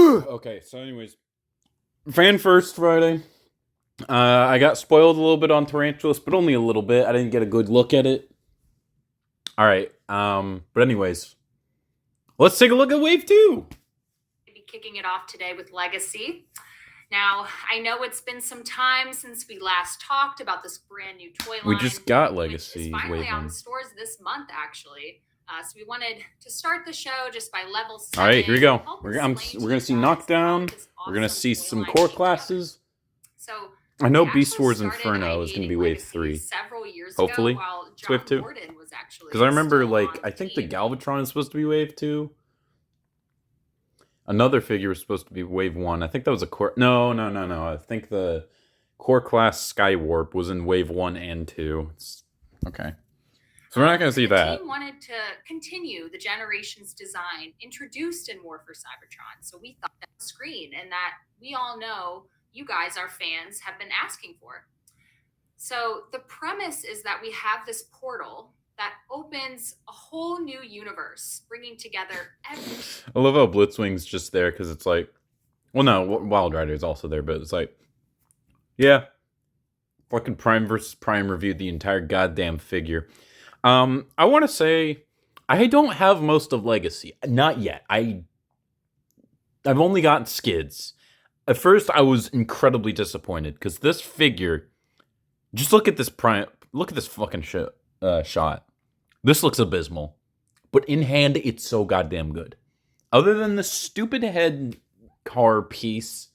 Okay, so anyways, Fan First Friday. I got spoiled a little bit on Tarantulas, but only a little bit. I didn't get a good look at it. All right. But anyways, let's take a look at Wave 2. Be kicking it off today with Legacy. Now, I know it's been some time since we last talked about this brand new toy line. We just got Legacy It's finally Wave out in 1. stores this month, actually. So we wanted to start the show just by level setting. All right, here we go. We're gonna see Knockdown. We're gonna see some core classes. So I know Beast Wars Inferno is gonna be Wave 3. Several years Hopefully, ago, it's Wave 2. Because I remember, like, I think the Galvatron is supposed to be Wave 2. Another figure was supposed to be Wave 1. I think that was a core... No. I think the core class Skywarp was in Wave 1 and 2. Okay. So we're not going to see that. The team wanted to continue the Generations design introduced in War for Cybertron. So we thought that screen, and that we all know you guys, our fans, have been asking for. So the premise is that we have this portal that opens a whole new universe, bringing together every... I love how Blitzwing's just there, because it's like... Well, no, Wild Rider is also there, but it's like... Yeah. Fucking Prime vs. Prime reviewed the entire goddamn figure. I want to say... I don't have most of Legacy. Not yet. I've only gotten Skids. At first, I was incredibly disappointed, because this figure... Just look at this Prime... Look at this fucking shot. This looks abysmal. But in hand, it's so goddamn good. Other than the stupid head car piece,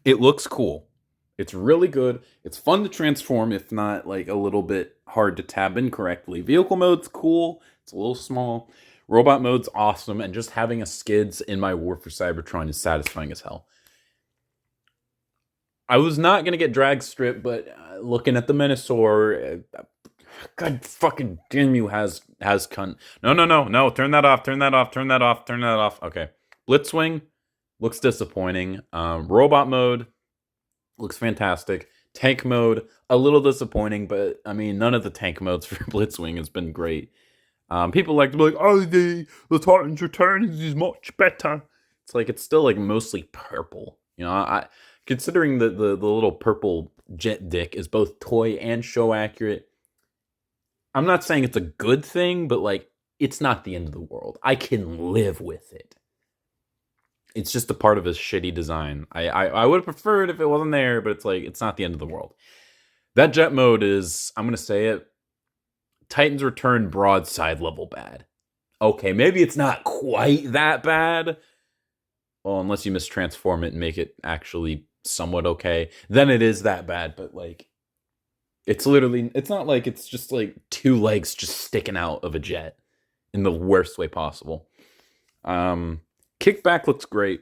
it looks cool. It's really good. It's fun to transform, if not, like, a little bit hard to tab in correctly. Vehicle mode's cool. It's a little small. Robot mode's awesome. And just having a Skids in my War for Cybertron is satisfying as hell. I was not going to get drag strip, but looking at the Menasor... God fucking damn you, has cunt. No. Turn that off. Okay. Blitzwing looks disappointing. Robot mode looks fantastic. Tank mode, a little disappointing, but I mean, none of the tank modes for Blitzwing has been great. People like to be like, oh, the Titan's Return is much better. It's like, it's still like mostly purple. You know, considering the little purple jet dick is both toy and show accurate, I'm not saying it's a good thing, but, like, it's not the end of the world. I can live with it. It's just a part of his shitty design. I would have preferred if it wasn't there, but it's like, it's not the end of the world. That jet mode is, I'm going to say it, Titan's Return broadside level bad. Okay, maybe it's not quite that bad. Well, unless you mistransform it and make it actually somewhat okay. Then it is that bad, but, like, it's literally, it's not like it's just like two legs just sticking out of a jet in the worst way possible. Kickback looks great.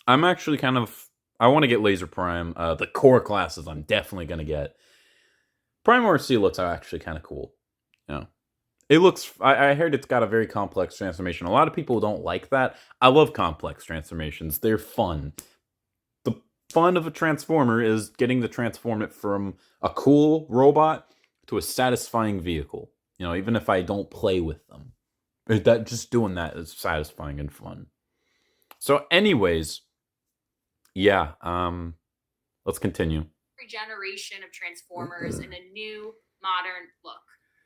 I'm actually kind of, I want to get Laser Prime. The core classes I'm definitely going to get. Prime RC looks actually kind of cool. You know, it looks, I heard it's got a very complex transformation. A lot of people don't like that. I love complex transformations. They're fun. Fun of a transformer is getting to transform it from a cool robot to a satisfying vehicle. You know, even if I don't play with them, that just doing that is satisfying and fun. So, anyways, yeah. Let's continue. Every generation of Transformers in a new, modern look.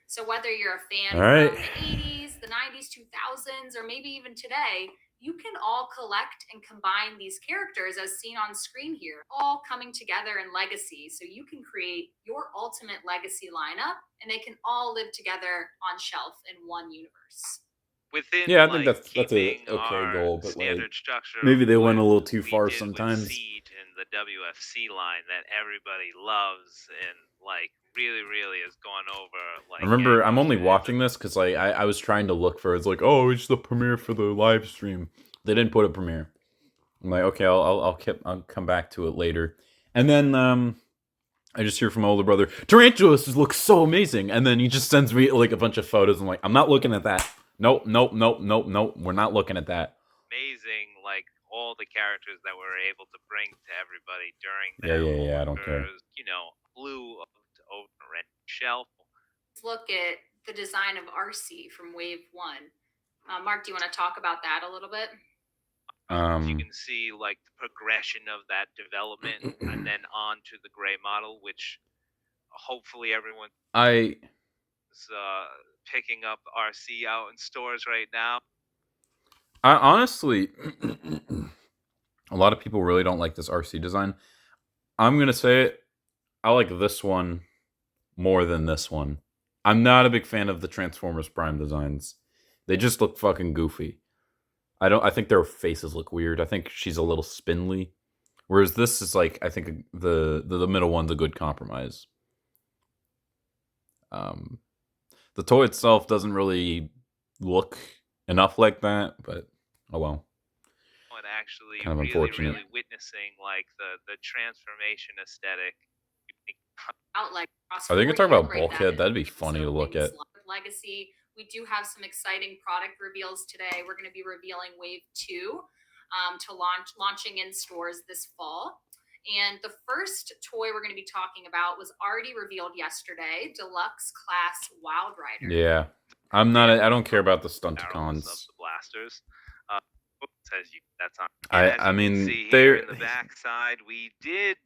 So whether you're a fan from the 80s, the 90s, 2000s, or maybe even today, you can all collect and combine these characters as seen on screen here, all coming together in Legacy. So you can create your ultimate Legacy lineup, and they can all live together on shelf in one universe. Within, yeah, I think that's a okay goal, but standard like, structure, maybe they went a little too far sometimes. Seed in the WFC line that everybody loves and like really is going over. Like, I remember, I'm only watching this because like I was trying to look for, it's like, oh, it's the premiere for the live stream. They didn't put a premiere. I'm like, okay, I'll come back to it later. And then I just hear from my older brother, Tarantulas looks so amazing, and then he just sends me like a bunch of photos. I'm like, I'm not looking at that. Nope. We're not looking at that. Amazing, like all the characters that we're able to bring to everybody during that. Yeah. I don't care. You know, blue over red shelf. Let's look at the design of RC from Wave 1. Mark, do you want to talk about that a little bit? You can see like the progression of that development, and then on to the gray model, which hopefully everyone is picking up RC out in stores right now. I honestly, a lot of people really don't like this RC design. I'm gonna say it. I like this one more than this one. I'm not a big fan of the Transformers Prime designs. They just look fucking goofy. I think their faces look weird. I think she's a little spindly. Whereas this is like, I think the middle one's a good compromise. The toy itself doesn't really look enough like that, but oh well. And actually, kind of unfortunate. Really witnessing like the transformation aesthetic. Out like Are they gonna talk about Bulkhead? That'd be funny to look at. Legacy. We do have some exciting product reveals today. We're going to be revealing Wave 2 to launching in stores this fall. And the first toy we're going to be talking about was already revealed yesterday, Deluxe Class Wild Rider. Yeah. I don't care about the Stunticons. The blasters. Says you, that's on. I mean, they're in the backside. We did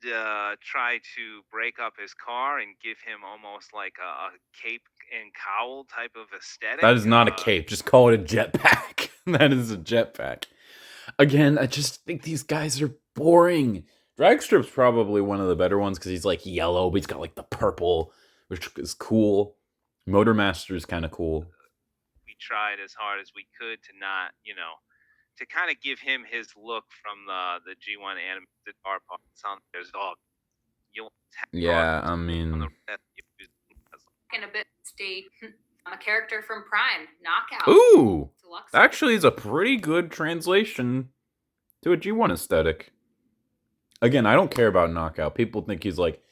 try to break up his car and give him almost like a cape and cowl type of aesthetic. That is not a cape. Just call it a jetpack. That is a jetpack. Again, I just think these guys are boring. Dragstrip's probably one of the better ones because he's like yellow, but he's got like the purple, which is cool. Motormaster is kind of cool. We tried as hard as we could to not, to kind of give him his look from the G1 animated art parts. There's all yeah, I mean, in a bit state, a character from Prime, Knockout. Ooh, actually, is a pretty good translation to a G1 aesthetic. Again, I don't care about Knockout. People think he's like,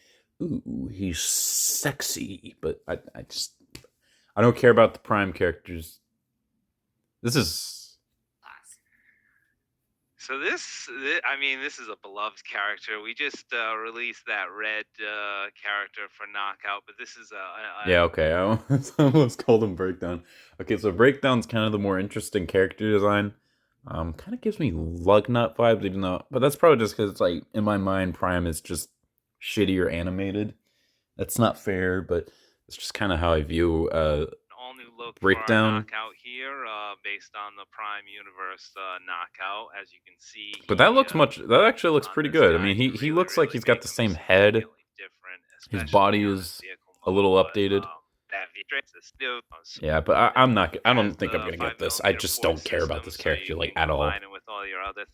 ooh, he's sexy, but I don't care about the Prime characters. This is. So this is a beloved character. We just released that red character for Knockout, but this is yeah, okay. I almost called him Breakdown. Okay, so Breakdown's kind of the more interesting character design. Kind of gives me Lugnut vibes, even though, but that's probably just because it's like in my mind, Prime is just shittier animated. That's not fair, but it's just kind of how I view all new look Breakdown. Knockout here, based on the Prime Universe Knockout, as you can see. But that looks that actually looks pretty good. I mean, he looks like he's got the same head. His body is a little updated. Yeah, but I don't think I'm gonna get this. I just don't care about this character like at all. With all your other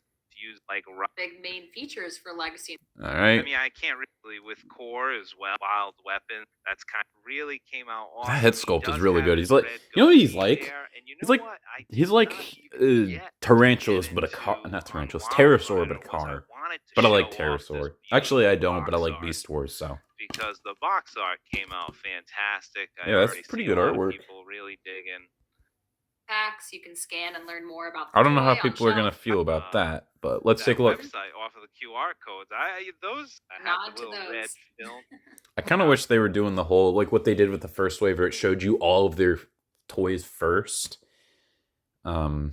like big main features for Legacy. All right. I mean, I can't really with Core as well. Wild Weapon. That's kind of really came out. Awesome. That head sculpt is really good. He's like, you know what he's like? He's like Tarantulas, but a car. Not Tarantulas. Pterosaur, but a car. But I like Pterosaur. Actually, I don't, but I like Beast Wars. So. Because the box art came out fantastic. Yeah, that's pretty good artwork. People really digging. Packs you can scan and learn more about. I don't know how people are gonna feel about that, but let's take a look. Website off of the QR codes. I have the little red film. I kind of wish they were doing the whole like what they did with the first wave, where it showed you all of their toys first. Yeah,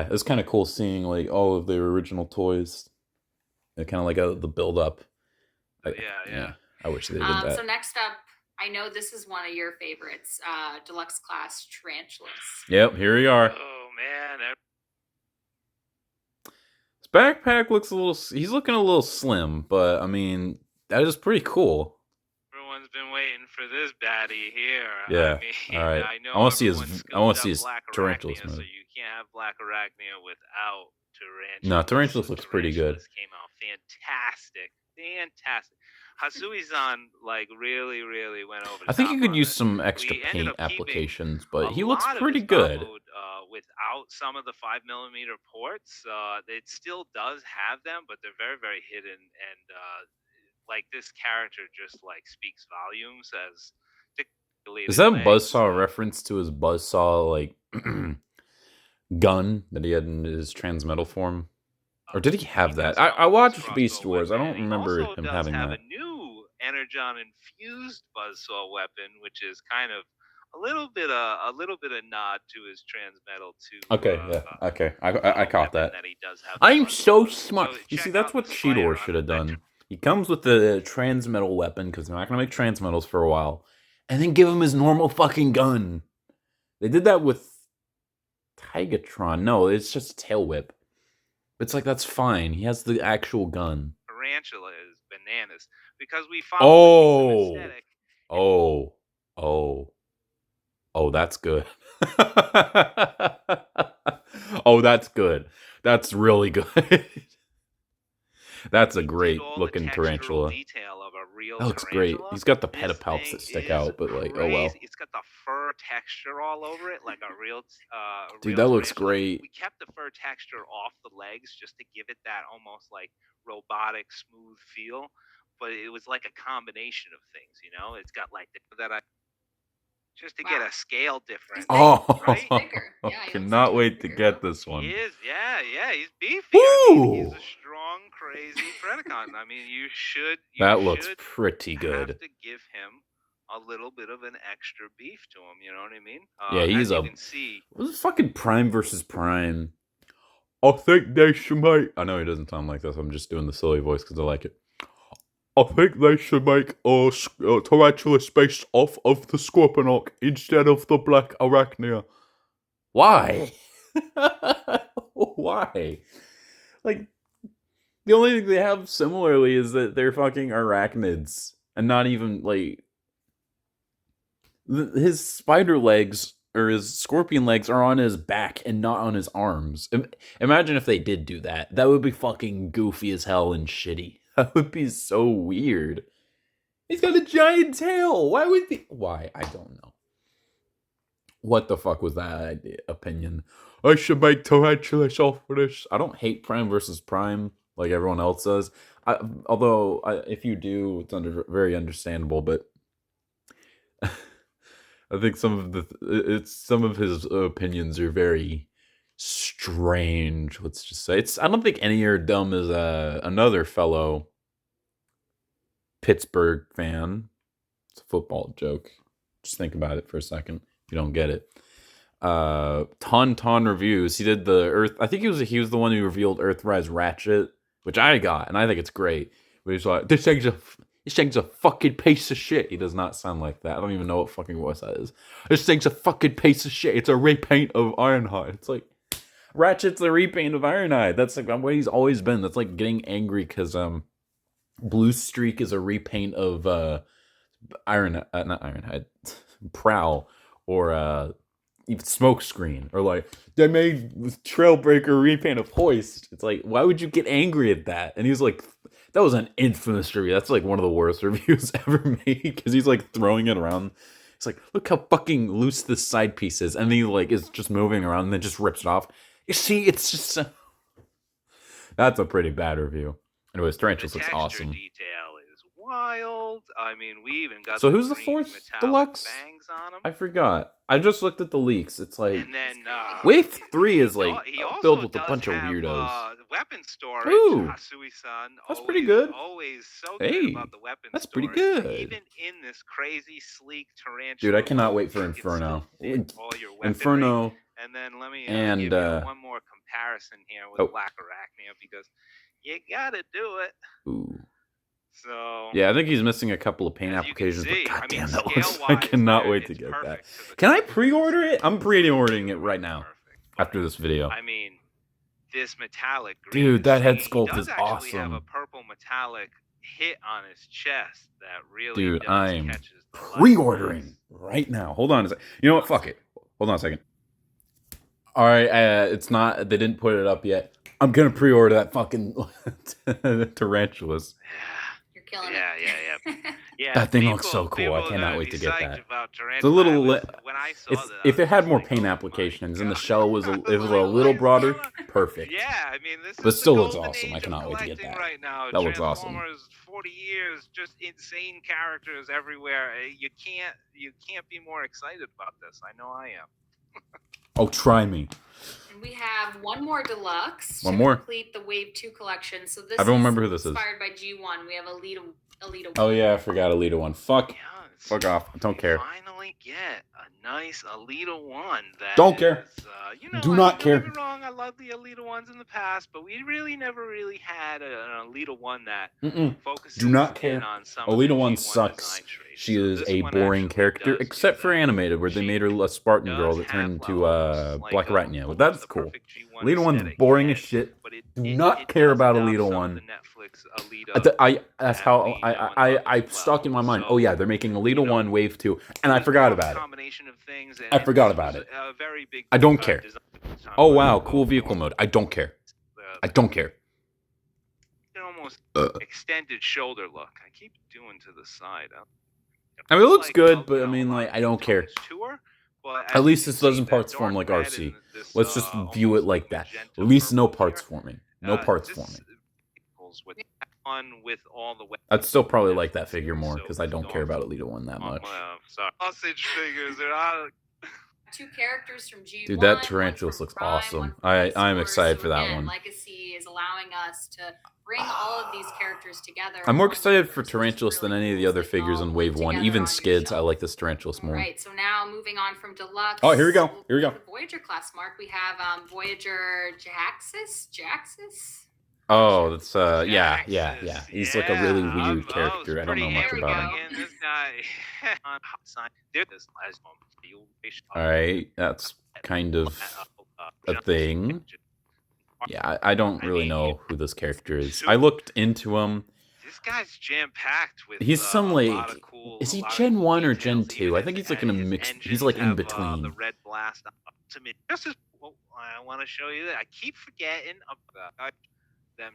it was kind of cool seeing like all of their original toys. Kind of like the build up. Yeah. I wish they did that. So next up, I know this is one of your favorites, Deluxe Class Tarantulas. Yep, here we are. Oh man, his backpack looks he's looking a little slim, but I mean that is pretty cool. Everyone's been waiting for this baddie here. Yeah. I mean, all right. I know I want to see his Black Tarantulas Arachnia, move. so you can't have Black Arachnia without Tarantulas. No, Tarantulas looks pretty good. Came out fantastic. Hasui-san really went over. I think you could use some extra paint applications, but he looks pretty good. Without some of the 5mm ports, it still does have them, but they're very hidden. And like this character just like speaks volumes as. Is that a Buzzsaw reference to his Buzzsaw like gun that he had in his Transmetal form? Or did he have that? I watched Beast Wars. I don't remember him having that. A new Energon infused Buzzsaw weapon, which is kind of a little bit of nod to his Transmetal too. Okay, yeah, okay. I caught weapon that. he does have. I'm on. so smart. So You see, check that's out what the Spider Cheetor on should have Adventure. done. He comes with the Transmetal weapon, because they're not going to make Transmetals for a while, and then give him his normal fucking gun. They did that with Tigatron. No, it's just a tail whip. It's like, that's fine. He has the actual gun. Tarantula is bananas because we follow the aesthetic. Oh, that's good. Oh, that's good. That's really good. That's a great looking tarantula. Detail of a real That looks tarantula. great. He's got the This pedipalps thing that stick is out, but like, oh well. crazy. It's got the fur texture all over it, like a real. Dude, real that looks tarantula. great. We kept the fur texture off the legs just to give it that almost like robotic, smooth feel. But it was like a combination of things, you know. It's got like just to get a scale difference. Oh, Right? Bigger. Yeah, he cannot looks wait to bigger. get this one. He is, yeah, he's beefy. I mean, he's Woo! a strong, crazy Predacon. I mean, you should. That looks pretty Have good. to give him a little bit of an extra beef to him. You know what I mean? Yeah, he's as you can see. What is fucking Prime versus Prime? I think they should make. I know he doesn't sound like this. I'm just doing the silly voice because I like it. I think they should make a tarantula based off of the Scorponok instead of the Black Arachnia. Why? Why? Like, the only thing they have similarly is that they're fucking arachnids. And not even, like... His spider legs, or his scorpion legs, are on his back and not on his arms. Imagine if they did do that. That would be fucking goofy as hell and shitty. That would be so weird. He's got a giant tail. Why would he? Why? I don't know. What the fuck was that opinion? I should make tarantulas off for this. I don't hate Prime versus Prime like everyone else does. Although, if you do, it's very understandable. But I think some of his opinions are very strange. Let's just say I don't think any are dumb as another fellow Pittsburgh fan. It's a football joke. Just think about it for a second. If you don't get it, Tauntaun Reviews. He did the Earth. I think he was the one who revealed Earthrise Ratchet, which I got, and I think it's great. But he's like, this thing's a fucking piece of shit. He does not sound like that. I don't even know what fucking voice that is. This thing's a fucking piece of shit. It's a repaint of Ironhide. It's like, Ratchet's a repaint of Ironhide. That's like what he's always been. That's like getting angry because Blue Streak is a repaint of not Ironhide, Prowl, or even Smokescreen, or like they made Trailbreaker repaint of Hoist. It's like, why would you get angry at that? And he's like, that was an infamous review. That's like one of the worst reviews ever made because he's like throwing it around. It's like, look how fucking loose this side piece is, and then he like is just moving around and then just rips it off. You see, it's just that's a pretty bad review. Anyways, Tarantulas looks awesome. Detail is wild. I mean, we even got. So who's the fourth deluxe? Bangs on him. I forgot. I just looked at the leaks. It's like, and then, Wave 3 is like filled with a bunch of have, weirdos. Weapon storage. Ooh, Hasui-san, that's pretty good. Always so good about the weapon that's storage. pretty good. Even in this crazy sleek tarantula. Dude, I cannot wait for Inferno. Inferno. And then let me and give you one more comparison here with Black Arachnia because you gotta do it. Ooh. So yeah, I think he's missing a couple of paint applications, but goddamn, that looks. I cannot wait to get that. Can I pre-order it? I'm pre-ordering it right now after this video. I mean, this metallic green. Dude, that head sculpt is awesome. Have a awesome. purple metallic hit on his chest that really. Dude, I'm pre-ordering right now. Hold on a second. You know what? Fuck it. Hold on a second. All right, it's not. They didn't put it up yet. I'm gonna pre-order that fucking tarantulas. You're killing it. Yeah. That thing looks so cool. I cannot wait to get that. It's a little. If it had more paint applications and the shell was a little broader, perfect. Yeah, I mean this. But still looks awesome. I cannot wait to get that. Right now. That looks awesome. 40 years, just insane characters everywhere. You can't be more excited about this. I know I am. Oh, try me. And we have one more deluxe to complete the Wave 2 collection. So this I don't remember who this is. Inspired by G1. We have Alita 1. Oh yeah, I forgot Alita 1. Fuck. Fuck off. Don't care. Finally get a nice Alita 1 that Don't care. is, you know, Do I not mean, care. Don't get me wrong, I love the Alita 1s in the past, but we really never really had an Alita 1 that focuses Do not in care. on some Alita of the 1 G1 sucks. design traits. She So is this a one boring actually character, does except do for that. animated, where they She made her a Spartan does girl that turned have into almost like Black a- Arachnia. But almost that's the cool. perfect G1 Alita 1's aesthetic, boring and- as shit. but it Do not care does about adopt Alita some of 1. the Netflix Alita That's that how we know and love I as stuck in my well. mind. So, Oh yeah, they're making Alita you know, 1 Wave 2, and I It was forgot more of a about it. combination of things, and I forgot this about was it. a very big, I don't care. design Oh for wow, the cool vehicle mode. I don't care. I the don't care. almost extended shoulder look. I keep doing to the side. I mean, it looks Like, good, but you I know, mean, a lot like, of I don't care. tones to her, but At as least you this can doesn't see, parts that form like dark red RC. and this, Let's just view it almost like that. magenta At least no purple parts here. forming. No parts This forming. equals with one with all the I'd still probably like Netflix that figure series, more so because I don't it's care gone about Alita 1 that much. sorry. Sausage figures. They're not. 2 characters from G1. Dude, that one Tarantulas from looks Prime, awesome. one from I'm X-Force. excited So for that again, one. Legacy is allowing us to bring all of these characters together. I'm more in one excited for universe, which is Tarantulas than really any of the cool. other It's like figures all on Wave put 1. together Even on your Skids, I shelf. like this Tarantulas more. Right, so now moving on from Deluxe. Oh, here we go. Here we go. The Voyager class, Mark. We have Voyager Jaxus? Oh, that's yeah. Jaxus. He's like a really Yeah, weird character. I don't know much There we about him. go. Again, this guy on hot sign. There's this last one. All right, that's kind of a thing. Yeah, I don't really know who this character is. I looked into him. This guy's jam packed with. He's some a like, lot of cool, is he a lot of Gen cool 1 or details. Gen Even 2? I think he's like in a his mix. He's engines like in have, between. the red blast ultimate. This is. Well, I want to show you that. I keep forgetting about them.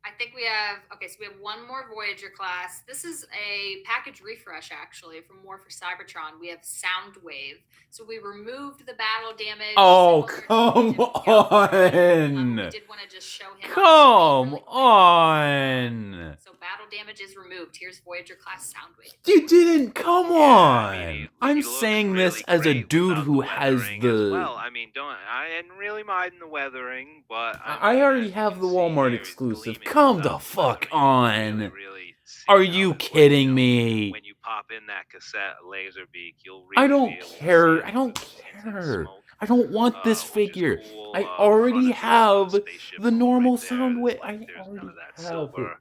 I think we have, okay, so we have one more Voyager class. This is a package refresh, actually, from War for Cybertron. We have Soundwave. So we removed the battle damage. Oh, similar to come Agent Galvin. on. We did want to just show him. Come really quick. on. So battle damage is removed. Here's Voyager class Soundwave. You didn't. Come Yeah, on. I mean, I'm he looks saying really this as a great dude without who the has weathering the. as well. I mean, I didn't really mind the weathering, but I already as you have can the see Walmart here, he's exclusive. gleaming Come without the the fuck weathering. You on. really see Are how you it works, kidding you know. me? When you pop in that cassette laser beak, you'll really I don't be able to care. see I don't the flames and care. smoke, I don't want this which is figure. cool. I Front already of have spaceship the moon normal right there. sound It's wave. like I there's none already of that have silver, it.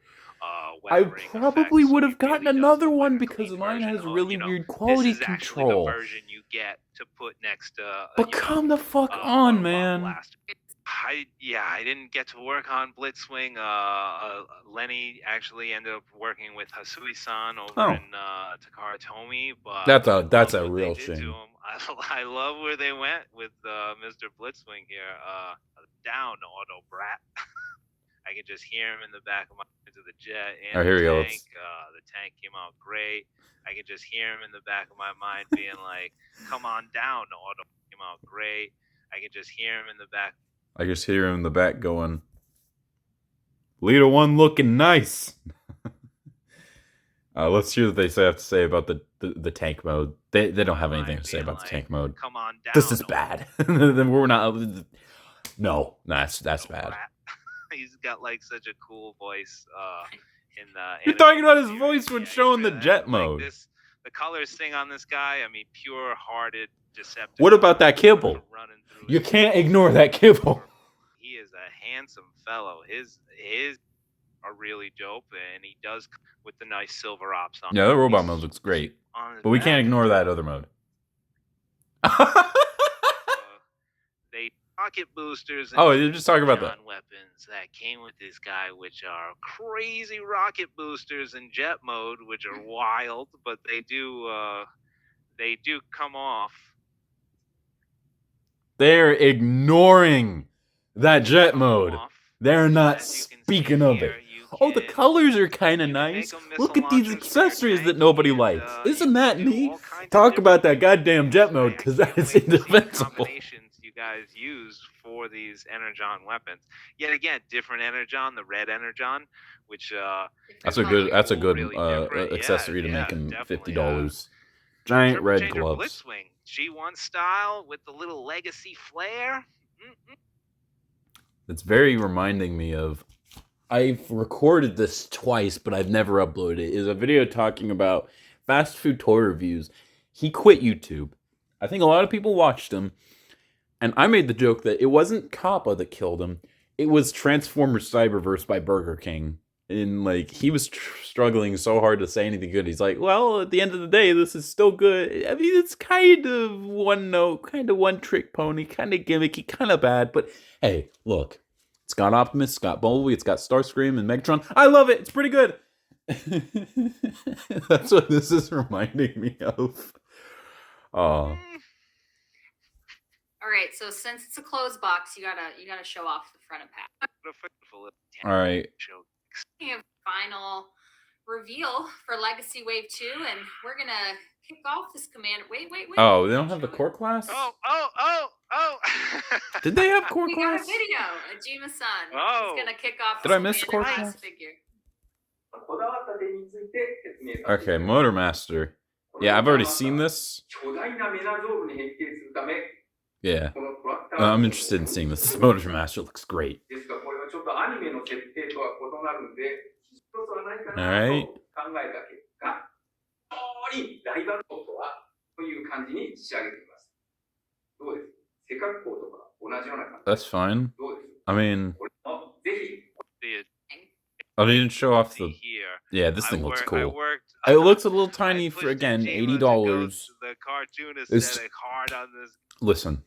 I weathering probably effect, so would he have gotten really does another look one like a because clean mine version. has really You know, weird quality this is actually control. the version you get to put next to. But you know, come the fuck Autobot on, man. Blaster. I didn't get to work on Blitzwing. Lenny actually ended up working with Hasui-san over Oh. in Takara Tomy, but That's I a love what real they did to shame. him. I love where they went with Mr. Blitzwing here. Down, Auto Brat. I can just hear him in the back of my into the jet and Oh, here the we go. tank. The tank came out great. I can just hear him in the back of my mind being like, "Come on down, Auto came out great." I can just hear him in the back. I just hear him in the back going, Leader 1 looking nice. Let's hear what they have to say about the tank mode. They don't have anything to say about the tank mode. Come on down. This is bad. Then we're not. No, that's bad. Brat. He's got like such a cool voice. In the You're talking about his animated voice series. when Yeah, showing the like jet mode. The colors thing on this guy. I mean, pure-hearted Decepticon. What about that kibble? running through You his can't veins. ignore that kibble. He is a handsome fellow. His are really dope, and he does with the nice silver ops on. Yeah, the robot He's mode looks great, on his but we back. can't ignore that other mode. They rocket boosters. And Oh, you're just talking about that. weapons that came with this guy, which are crazy rocket boosters in jet mode, which are wild, but they do come off. They're ignoring that jet Come mode. off. They're not As you can speaking see of here, it. you Oh, the can- colors are kind of you can nice. make 'em missile Look at these launchers for your accessories tank, that nobody and, likes. you Isn't can that do neat? all kinds of Talk about that different goddamn jet things. mode, I because can't that is wait to see the indefensible. combinations you guys use for these Energon weapons. Yet again, different Energon, the red Energon, which That's is a good. That's a cool, good really different. accessory to Yeah, make him definitely, $50. Giant Turbo red Changer gloves. Blitzwing, G1 style with the little legacy flare. Mm-mm. It's very reminding me of. I've recorded this twice, but I've never uploaded it. Is a video talking about fast food toy reviews. He quit YouTube. I think a lot of people watched him, and I made the joke that it wasn't Kappa that killed him. It was Transformers Cyberverse by Burger King. And like he was struggling so hard to say anything good. He's like, well, at the end of the day, this is still good. I mean, it's kind of one note, kind of one trick pony, kind of gimmicky, kind of bad. But hey, look, it's got Optimus, it's got Bumblebee, it's got Starscream and Megatron. I love it. It's pretty good. That's what this is reminding me of. Oh. All right, so since it's a closed box, you gotta show off the front and back. All right. Speaking of final reveal for Legacy Wave 2, and we're gonna kick off this command. Wait. Oh, they don't have the core class? Oh. Did they have core We class? got a video. Ajima-san Oh. is gonna kick off. Did I miss core Commander class? figure? こだわった点について説明させて Okay, Motormaster. Yeah, I've already seen this. 巨大なメナゾールに変形するため Yeah. このトラクター I'm interested in seeing this. This Motormaster looks great. ですがこれはちょっとアニメの設定とは異なるんで一つはないかな Alright. と考えた結果非常にライバルコートはという感じに仕上げていますどうです背格好とか同じような感じ That's fine. どうです I mean, これもぜひ I didn't show off the. Here. Yeah, this thing looks cool. I It looks a little I tiny for, pushed again, Ajima to go $80. to The cartoonist It's- said hard on this. Listen,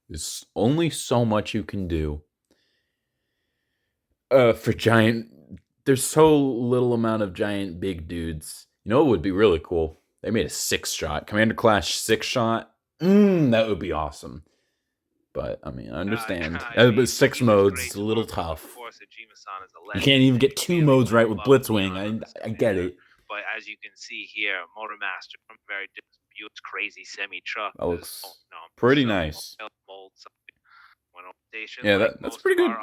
there's only so much you can do. For giant, there's so little amount of giant big dudes. You know what would be really cool? They made a 6-shot Commander Clash 6-shot. That would be awesome. But I mean, I understand. But 6 modes, it's a little tough. Of course, Ajima-san is a You legend. can't even get 2 modes right with Above and Blitzwing. beyond this I get commander. it. But as you can see here, Motormaster from very huge, crazy semi truck. That looks pretty nice. Yeah, that's pretty good.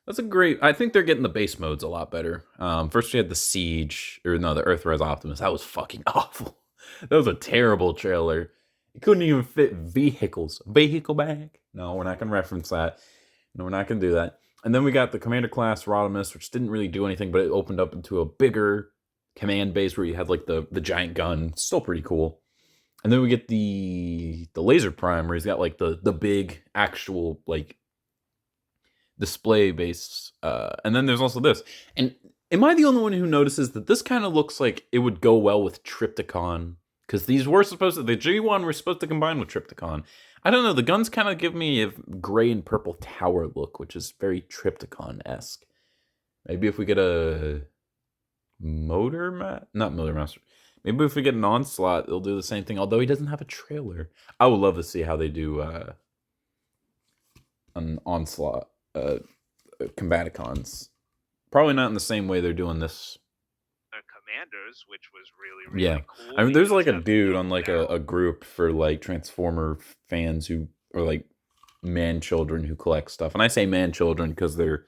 That's a great. I think they're getting the base modes a lot better. First we had the Siege, or no, the Earthrise Optimus. That was fucking awful. That was a terrible trailer. It couldn't even fit vehicles. Vehicle bag. No, we're not gonna reference that. No, we're not gonna do that. And then we got the Commander Class Rodimus, which didn't really do anything, but it opened up into a bigger command base where you had like the giant gun. Still pretty cool. And then we get the Laser Prime, where he's got like the big actual like display base. And then there's also this. And am I the only one who notices that this kind of looks like it would go well with Trypticon? Because these were supposed to, the G1 were supposed to combine with Trypticon. I don't know, the guns kind of give me a gray and purple tower look, which is very Trypticon-esque. Maybe if we get a not Motor Master. Maybe if we get an Onslaught, they'll do the same thing, although he doesn't have a trailer. I would love to see how they do an Onslaught, Combaticons. Probably not in the same way they're doing this. Commanders, which was really Yeah. cool. I mean, there's because like a that's dude the on like barrel. a group for like Transformer fans who are like man children who collect stuff. And I say man children because they're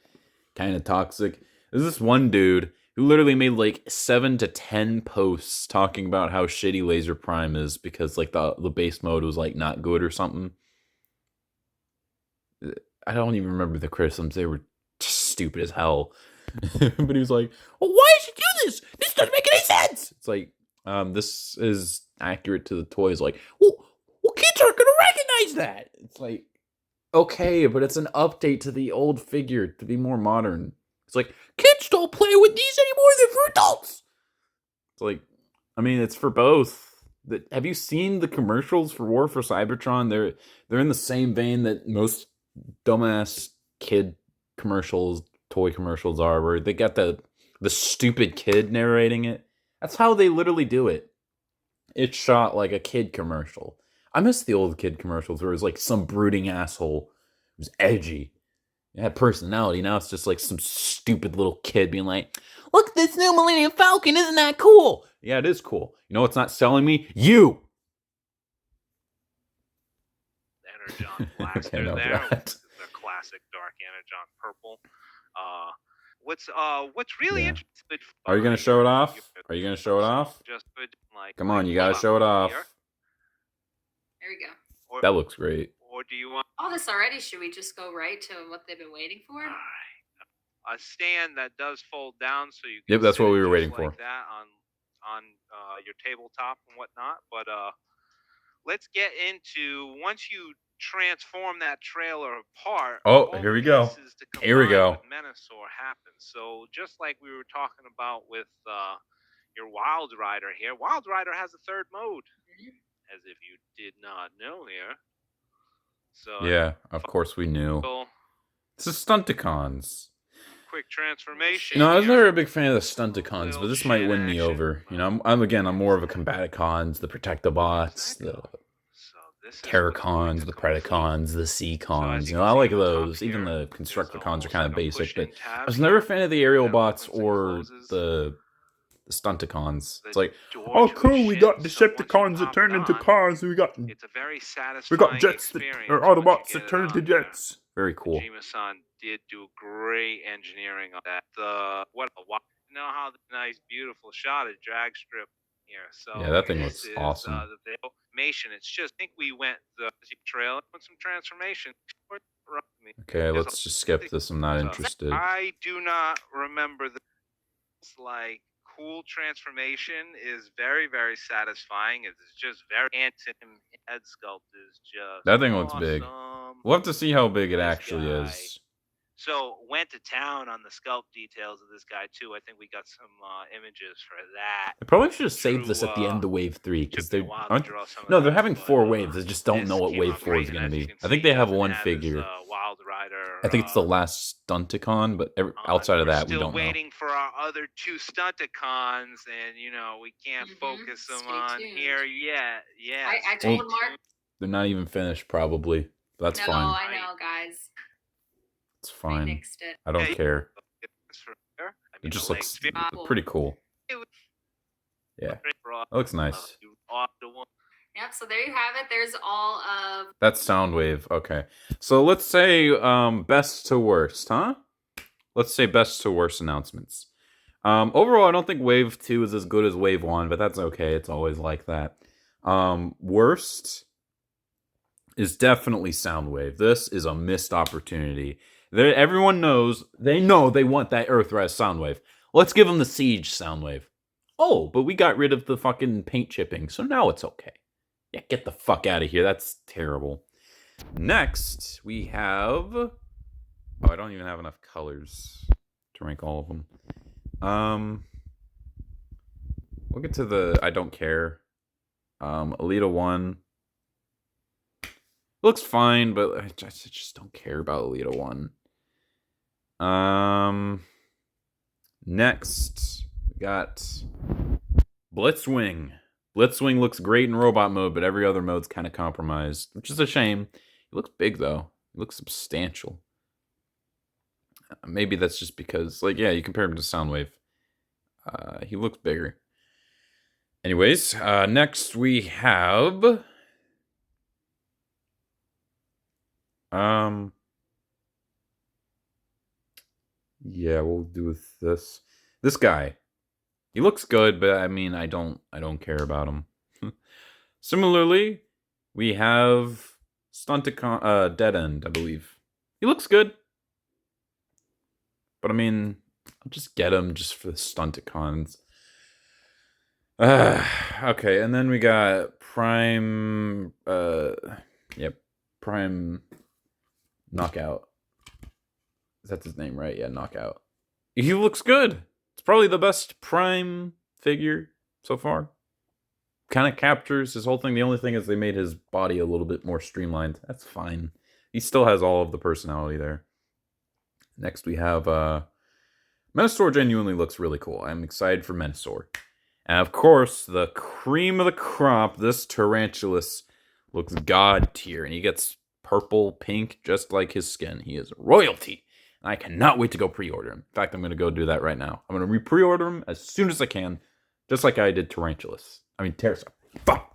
kind of toxic. There's this one dude who literally made like 7 to 10 posts talking about how shitty Laser Prime is because like the base mode was like not good or something. I don't even remember the criticisms. They were just stupid as hell. But he was like, well, why did you do this? This doesn't make any sense. It's like, this is accurate to the toys. Like, well, kids aren't going to recognize that. It's like, okay, but it's an update to the old figure to be more modern. It's like, kids don't play with these anymore. They're for adults. It's like, I mean, it's for both. Have you seen the commercials for War for Cybertron? They're in the same vein that most dumbass kid commercials, toy commercials are, where they got the stupid kid narrating it. That's how they literally do it. It's shot like a kid commercial. I miss the old kid commercials where it was like some brooding asshole who was edgy. It had personality. Now it's just like some stupid little kid being like, look, this new Millennium Falcon, isn't that cool? Yeah, it is cool. You know what's not selling me? You! Energon Blaster I know there, that. with the classic Dark Energon purple. What's really Yeah. interesting? Are you going to show it off? Are you going to show it off? Just put, like, Come on, you got hold to up, show it off. here. There we go. Or, That looks great. or do you want All this already. Should we just go right to what they've been waiting for? a stand that does fold down so you can Yep, that's sit what it we were just waiting like for. that on on your tabletop and whatnot. But let's get into once you transform that trailer apart. Oh, all here the we go. pieces to Here we combine go. with Menasor happen. So just like we were talking about with your Wild Rider here, Wild Rider has a third mode, as if you did not know here. So Yeah, of course we knew. It's the Stunticons. Quick transformation. You know, I was here. never a big fan of the Stunticons, but this might win me action. over. You know, I'm more of a Combaticons, the Protectobots, the So this is Terracons, the Predacons, the Seacons. You know, I like those. Even the Constructicons are kind of basic, but I was never a fan of the Aerial Bots or the Stunticons. It's like, oh cool, we got Decepticons that turn into cars. We got It's a very satisfying Jets that experience or once you Autobots get that it turn on into there. Jets. Very cool. Kojima-san did do great engineering on that. You know how the nice, beautiful shot of drag strip here. So Yeah, that thing this looks is, awesome. The animation. It's just, I think we went the trail with some transformation. Okay, let's just skip this. I'm not interested. I do not remember this like cool transformation is very, very satisfying. It's just very head sculpt is just That thing looks big. awesome. We'll have to see how big it This actually guy. is. So went to town on the sculpt details of this guy too. I think we got some images for that. I probably should have saved this at the end of Wave 3 because they're they're having 4 waves. I just don't know what Wave 4 is going to be. I think they have one figure. Wild Rider. I think it's the last Stunticon, but outside of that, we don't know. Still waiting for our other 2 Stunticons, and you know we can't focus them Stay on tuned. here yet. Yeah, I told Mark. They're not even finished, probably. That's No, fine. I know, guys. It's I fine. nixed it. I don't care. It It just looks pretty cool. Yeah, that looks nice. Yep, so there you have it. There's all of That's Soundwave. Okay. So let's say best to worst, huh? Let's say best to worst announcements. Overall, I don't think Wave 2 is as good as Wave 1, but that's okay. It's always like that. Worst is definitely Soundwave. This is a missed opportunity. Everyone knows, they want that Earthrise Soundwave. Let's give them the Siege Soundwave. Oh, but we got rid of the fucking paint chipping, so now it's okay. Yeah, get the fuck out of here. That's terrible. Next, we have... Oh, I don't even have enough colors to rank all of them. We'll get to the I don't care. Alita 1. Looks fine, but I just don't care about Alita 1. Next, we got Blitzwing. Blitzwing looks great in robot mode, but every other mode's kind of compromised, which is a shame. He looks big, though. He looks substantial. Maybe that's just because, like, yeah, you compare him to Soundwave. He looks bigger. Anyways, next we have... Yeah, we'll do with this. This guy. He looks good, but I mean, I don't care about him. Similarly, we have Stunticon, Dead End, I believe. He looks good. But I mean, I'll just get him just for the Stunticons. Okay, and then we got Prime, Prime Knockout. That's his name, right? Yeah, Knockout. He looks good. It's probably the best Prime figure so far. Kind of captures his whole thing. The only thing is they made his body a little bit more streamlined. That's fine. He still has all of the personality there. Next we have Menasor genuinely looks really cool. I'm excited for Menasor. And of course, the cream of the crop, this Tarantulas looks god tier. And he gets purple, pink, just like his skin. He is royalty. And I cannot wait to go pre-order him. In fact, I'm going to go do that right now. I'm going to pre-order him as soon as I can. Just like I did Tarantulas. I mean, Terrasol. Fuck!